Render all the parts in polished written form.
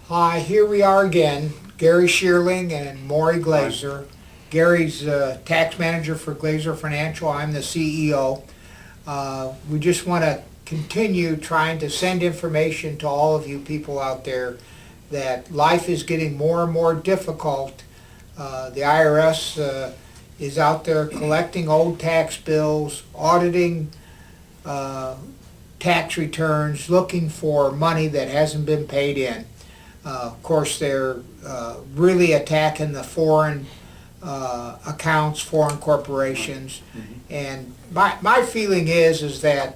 Hi, here we are again, Gary Shearling and Maury Glazer. Gary's tax manager for Glazer Financial. I'm the CEO. We just want to continue trying to send information to all of you people out there that life is getting more and more difficult. The IRS is out there collecting old tax bills, auditing tax returns, looking for money that hasn't been paid in. Of course, they're really attacking the foreign accounts, foreign corporations. And my feeling is that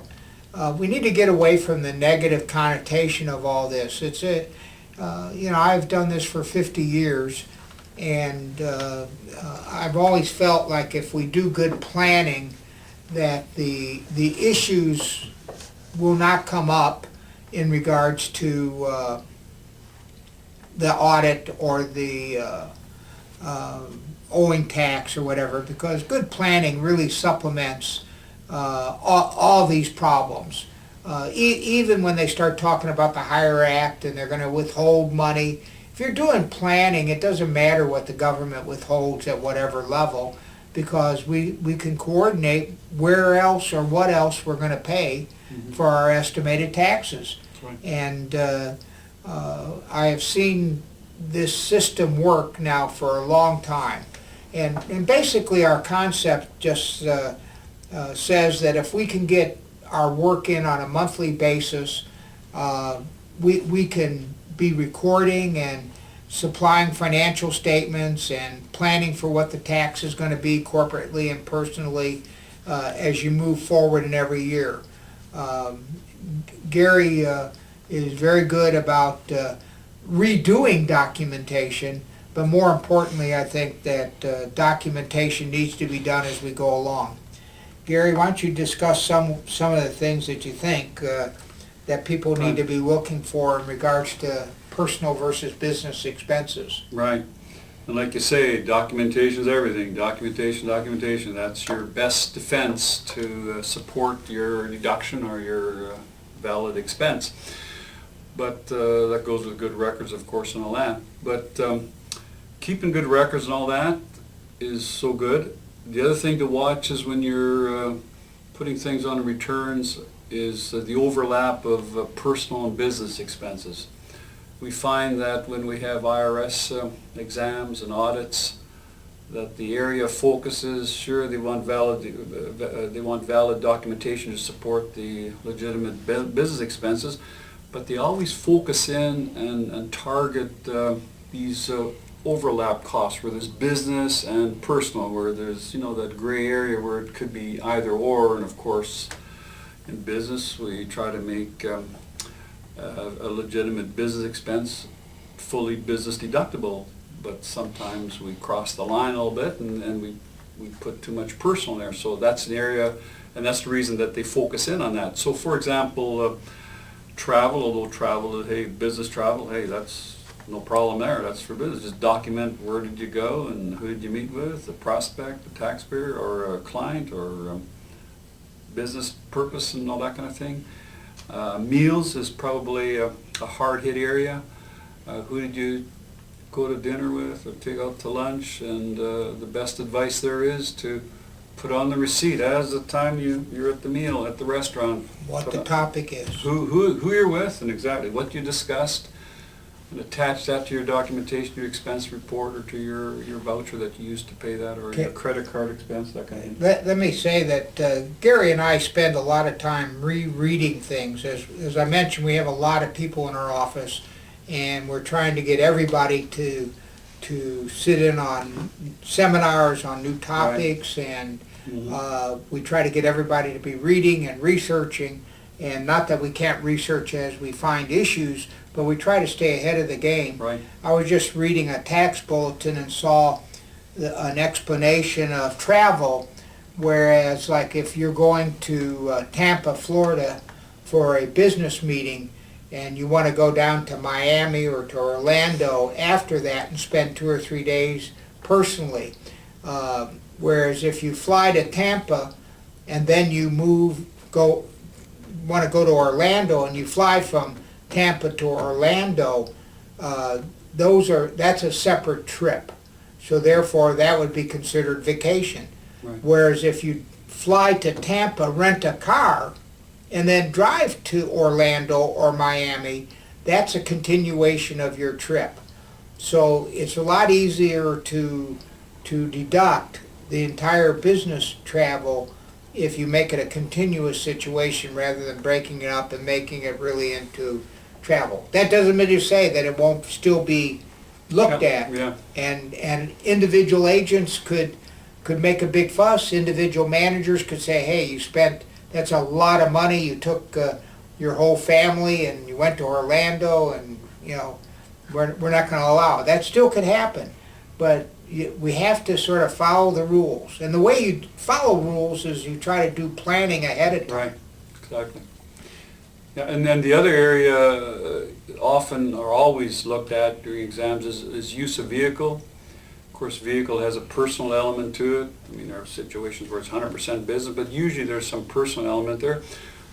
we need to get away from the negative connotation of all this. It's I've done this for 50 years, and I've always felt like if we do good planning, that the issues will not come up in regards to the audit or the owing tax or whatever, because good planning really supplements all these problems. Even when they start talking about the HIRE Act and they're going to withhold money, if you're doing planning, it doesn't matter what the government withholds at whatever level, because we can coordinate where else or what else we're going to pay for our estimated taxes. Right. And I have seen this system work now for a long time. And basically our concept just says that if we can get our work in on a monthly basis, we can be recording and supplying financial statements and planning for what the tax is going to be corporately and personally as you move forward in every year. Gary is very good about redoing documentation, but more importantly, I think that documentation needs to be done as we go along. Gary, why don't you discuss some of the things that you think that people need to be looking for in regards to personal versus business expenses? Right. And like you say, documentation is everything. Documentation. That's your best defense to support your deduction or your valid expense. But that goes with good records, of course, and all that. But keeping good records and all that is so good. The other thing to watch is when you're putting things on returns is the overlap of personal and business expenses. We find that when we have IRS exams and audits, that the area of focus is, sure, they want valid documentation to support the legitimate business expenses, but they always focus in and target these overlap costs where there's business and personal, where there's that gray area where it could be either or. And of course, in business, we try to make a legitimate business expense fully business deductible, but sometimes we cross the line a little bit and we put too much personal there. So that's an area, and that's the reason that they focus in on that. So for example, travel, although travel, hey, business travel, hey, that's no problem there. That's for business. Just document where did you go and who did you meet with, the prospect, the taxpayer, or a client, or business purpose and all that kind of thing. Meals is probably a hard-hit area. Who did you go to dinner with or take out to lunch? And the best advice there is to put on the receipt as the time you're at the meal at the restaurant. What the topic is. Who you're with and exactly what you discussed, and attach that to your documentation, your expense report, or to your voucher that you used to pay that, or your credit card expense, that kind of thing. Let me say that Gary and I spend a lot of time rereading things. As I mentioned, we have a lot of people in our office, and we're trying to get everybody to sit in on seminars on new topics, right. And we try to get everybody to be reading and researching, and not that we can't research as we find issues, but we try to stay ahead of the game. Right. I was just reading a tax bulletin and saw an explanation of travel, whereas like if you're going to Tampa, Florida for a business meeting and you want to go down to Miami or to Orlando after that and spend 2 or 3 days personally, whereas if you fly to Tampa and then you want to go to Orlando and you fly from Tampa to Orlando, that's a separate trip. So therefore, that would be considered vacation. Right. Whereas if you fly to Tampa, rent a car, and then drive to Orlando or Miami, that's a continuation of your trip. So it's a lot easier to deduct the entire business travel if you make it a continuous situation rather than breaking it up and making it really into travel. That doesn't mean to say that it won't still be looked at. Yeah. And individual agents could make a big fuss. Individual managers could say, hey, that's a lot of money. You took your whole family and you went to Orlando, and we're not going to allow it. That still could happen, but we have to sort of follow the rules. And the way you follow rules is you try to do planning ahead of time. Right, exactly. Yeah, and then the other area often or always looked at during exams is use of vehicle. Of course, vehicle has a personal element to it. I mean, there are situations where it's 100% business, but usually there's some personal element there.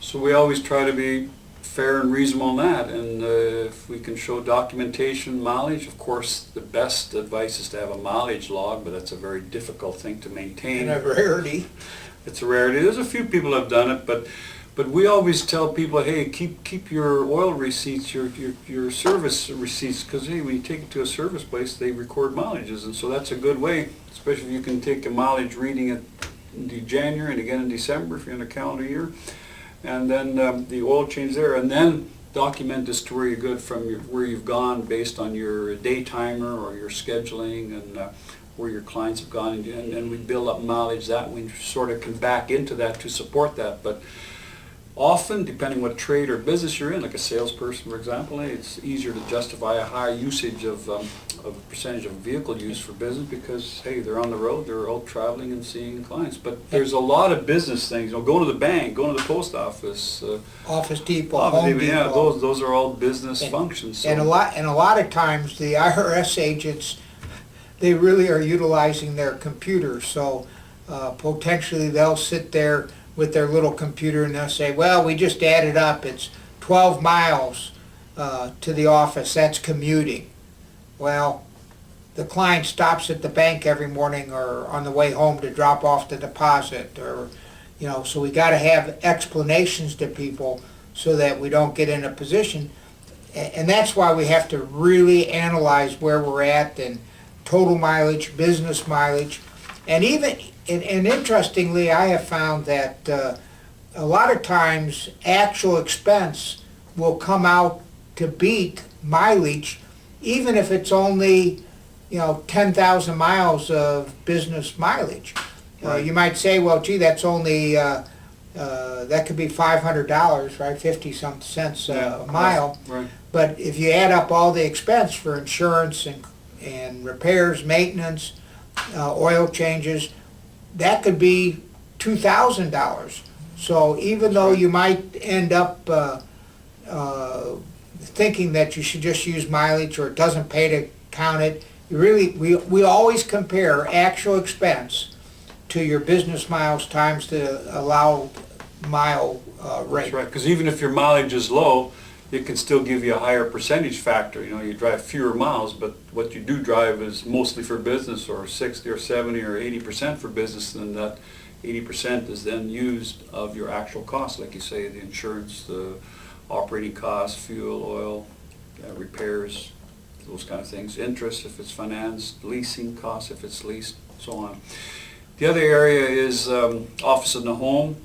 So we always try to be fair and reasonable on that. And if we can show documentation, mileage, of course, the best advice is to have a mileage log, but that's a very difficult thing to maintain. And a rarity. It's a rarity. There's a few people have done it, but we always tell people, hey, keep your oil receipts, your service receipts, because hey, when you take it to a service place, they record mileages, and so that's a good way, especially if you can take a mileage reading it in January and again in December if you're in a calendar year, and then the oil change there, and then document this to where you're good from where you've gone based on your day timer or your scheduling and where your clients have gone, and we build up mileage that we sort of can back into that to support that. But often, depending what trade or business you're in, like a salesperson, for example, it's easier to justify a higher usage of a percentage of vehicle use for business because, hey, they're on the road, they're out traveling and seeing clients. But there's a lot of business things, going to the bank, going to the post office. Office Depot, Home Depot. Yeah, those are all business functions. So. And a lot of times, the IRS agents, they really are utilizing their computers. So potentially they'll sit there with their little computer and they'll say, well, we just added up, it's 12 miles to the office, that's commuting. Well, the client stops at the bank every morning or on the way home to drop off the deposit, or so we got to have explanations to people so that we don't get in a position, and that's why we have to really analyze where we're at and total mileage, business mileage, and even and interestingly, I have found that a lot of times actual expense will come out to beat mileage, even if it's only 10,000 miles of business mileage. Right. You might say, well, gee, that's only that could be $500, right? 50-some cents a mile. Right. But if you add up all the expense for insurance and repairs, maintenance, oil changes, that could be $2,000. So even though you might end up thinking that you should just use mileage or it doesn't pay to count it, we always compare actual expense to your business miles times the allowed mile rate. That's right, because even if your mileage is low, it can still give you a higher percentage factor. You drive fewer miles, but what you do drive is mostly for business, or 60 or 70 or 80% for business, and that 80% is then used of your actual costs, like you say, the insurance, the operating costs, fuel, oil, repairs, those kind of things, interest if it's financed, leasing costs if it's leased, so on. The other area is office in the home.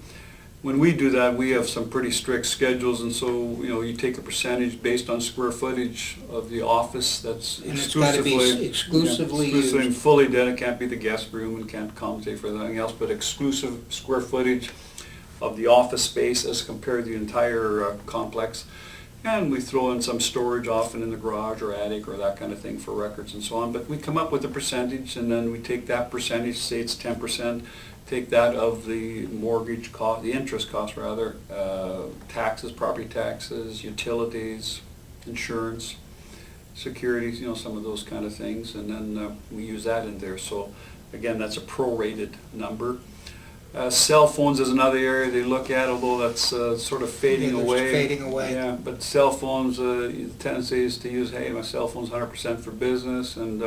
When we do that, we have some pretty strict schedules, and so you take a percentage based on square footage of the office that's And it's got to be exclusively and used. fully dedicated. Can't be the guest room and can't compensate for anything else, but exclusive square footage of the office space as compared to the entire complex. And we throw in some storage, often in the garage or attic or that kind of thing for records and so on. But we come up with a percentage, and then we take that percentage, say it's 10%, take that of the mortgage cost, the interest cost rather, taxes, property taxes, utilities, insurance, securities, some of those kind of things, and then we use that in there. So again, that's a prorated number. Cell phones is another area they look at, although that's sort of fading Yeah, it's away. fading away. Yeah, but cell phones, the tendency is to use, hey, my cell phone's 100% for business, and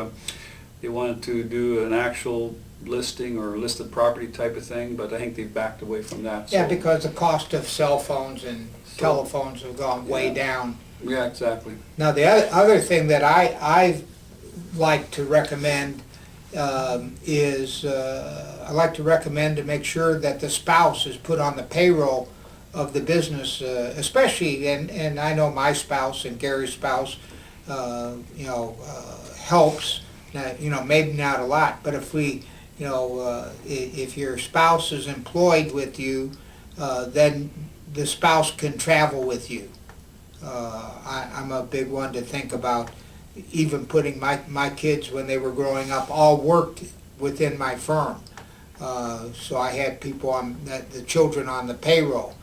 they wanted to do an actual listing or listed property type of thing, but I think they've backed away from that. Yeah, so- because the cost of cell phones and telephones have gone way Yeah. down. Yeah, exactly. Now, the other thing that I like to recommend is I like to recommend to make sure that the spouse is put on the payroll of the business, especially, and I know my spouse and Gary's spouse, helps. Maybe not a lot, but if we, if your spouse is employed with you, then the spouse can travel with you. I'm a big one to think about, even putting my kids, when they were growing up, all worked within my firm. So I had people the children on the payroll.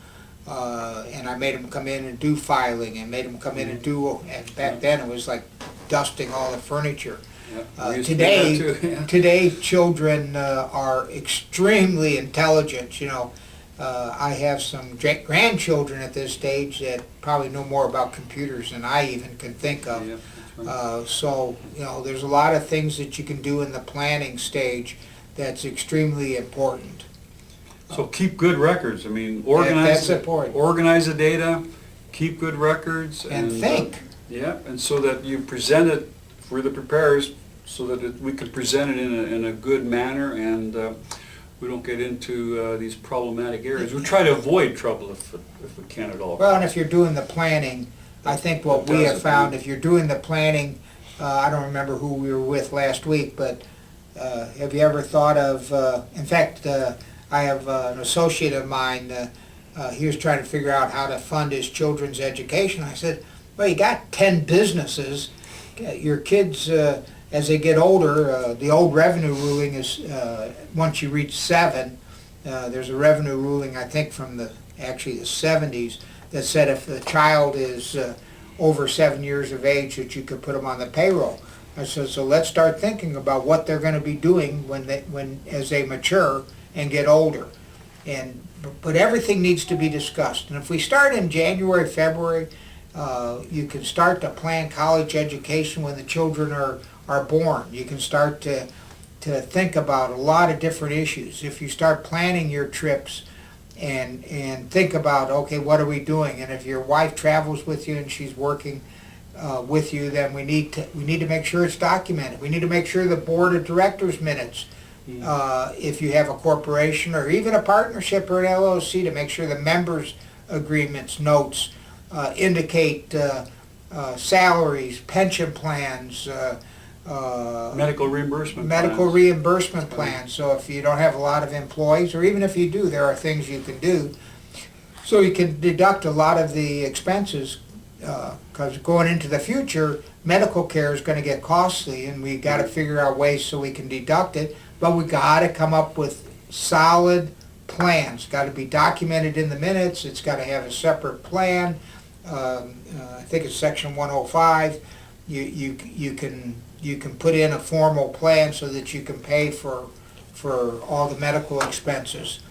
And I made them come in and do filing, and made them come in and and back then it was like dusting all the furniture. Yeah, we used to do that too, yeah. Today children are extremely intelligent. I have some grandchildren at this stage that probably know more about computers than I even can think of. Yeah, that's right. So, there's a lot of things that you can do in the planning stage that's extremely important. So keep good records. I mean, That's important. organize the data, keep good records. And think. Yeah, and so that you present it for the preparers, so that we can present it in a good manner, and we don't get into these problematic areas. We try to avoid trouble if we can at all. Well, and if you're doing the planning, I think what we have found, if you're doing the planning, I don't remember who we were with last week, but have you ever thought of, in fact, I have an associate of mine, he was trying to figure out how to fund his children's education. I said, well, you got 10 businesses. Your kids, as they get older, the old revenue ruling is, once you reach 7, there's a revenue ruling, I think from the 70s, that said if the child is over 7 years of age, that you could put them on the payroll. I said, so let's start thinking about what they're going to be doing as they mature and get older. But everything needs to be discussed. And if we start in January, February, you can start to plan college education when the children are born. You can start to think about a lot of different issues. If you start planning your trips and think about, okay, what are we doing? And if your wife travels with you and she's working with you, then we need to make sure it's documented. We need to make sure the board of directors minutes, if you have a corporation or even a partnership or an LLC, to make sure the members' agreements notes indicate salaries, pension plans, Medical reimbursement plans. So if you don't have a lot of employees, or even if you do, there are things you can do. So you can deduct a lot of the expenses, because going into the future, medical care is going to get costly, and we got to figure out ways so we can deduct it. But we got to come up with solid plans. Got to be documented in the minutes. It's got to have a separate plan. I think it's section 105. You can put in a formal plan so that you can pay for all the medical expenses.